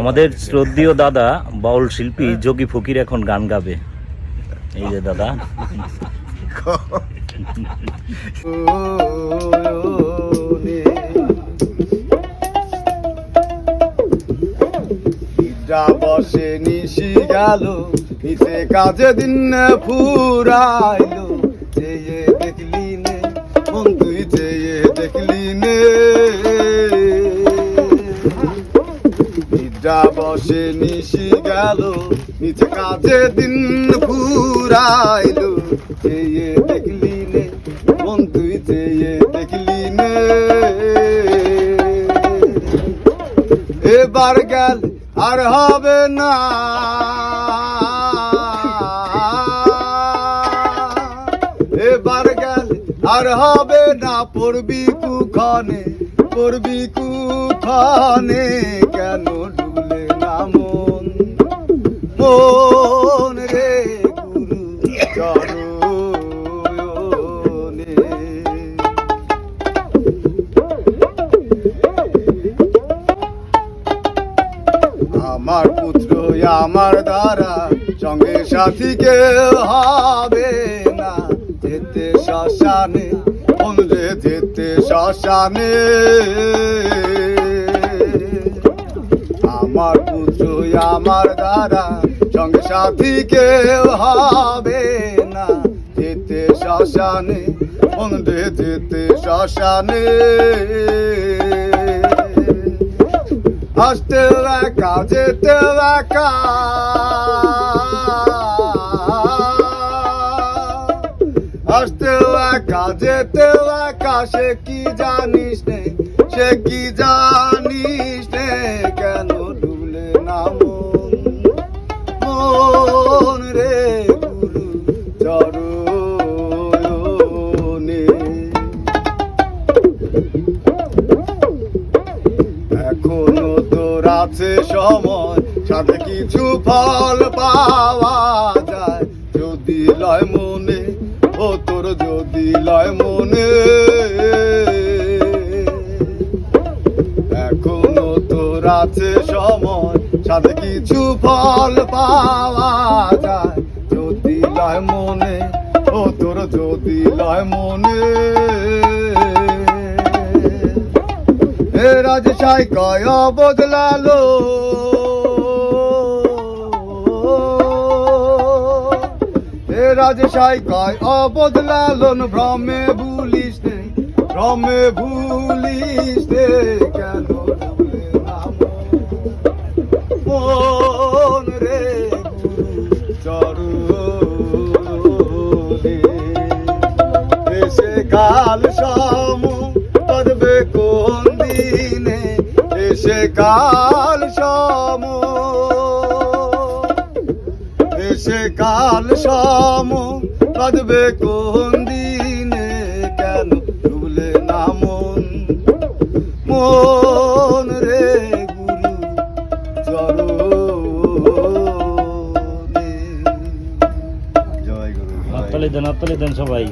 আমাদের শ্রদ্ধেয় দাদা বাউল শিল্পী যোগী ফকির এখন গান গাবে। এই যে দাদা, বসে নিশি গেল নিচে কাজে দিন ফুরাইলো, চেয়ে দেখলি নে মন তুই চেয়ে দেখলি নে, বসে নিশি গেল নিচে কাজে দিন ফুরাইলো, চেয়ে দেখলি নে মন তুই চেয়ে দেখলি নে, এবার গেল আর হবে না, এবার গেল আর হবে না, পড়বি কুখানে পড়বি কুখানে, কেন ডুবলে না মন মন রে গুরু চরণে। আমার পুত্র আমার দ্বারা সঙ্গে সাথী কেউ হবে না, যেতে শ্মশানে বন্ধে যেতে শ্মশানে, আমার পুত্র আমার দ্বারা সঙ্গে সাথী কেউ হবে না, যেতে শ্মশানে বন্ধে যেতে শ্মশানে, আসতে একা যেতে একা, আসতে একা যেতে একা, সে কি জানিস নে সে কি জানিস নে, কেন ডুবলে না মন মন রে গুরু চরণে। এখনো তোর আছে সময়, সাথে কিছু ফল পাওয়া যায়, যদি লয় মনে ও তোর যদি লয় মনে, এখনো তোর আছে সময়, সাথে কিছু ফল পাওয়া যায়, যদি লয় মনে ও তোর যদি লয় মনে, এ রাজশাহী কয় বদলালো, এ রাজশাহী কয় বদলালো, ভ্রমে ভুলিস নে ভ্রমে ভুলিস নে, কেন ডুবলে না মন রে গুরু চরণে। এসে কাল সম করবে কোন দিনে, এসে কাল সম এসে কাল সম করবে কোন দিনে, কেন ডুবলে না মন মন রে গুরু চরণে। জয় গুরু। হাততালি দেন সবাই।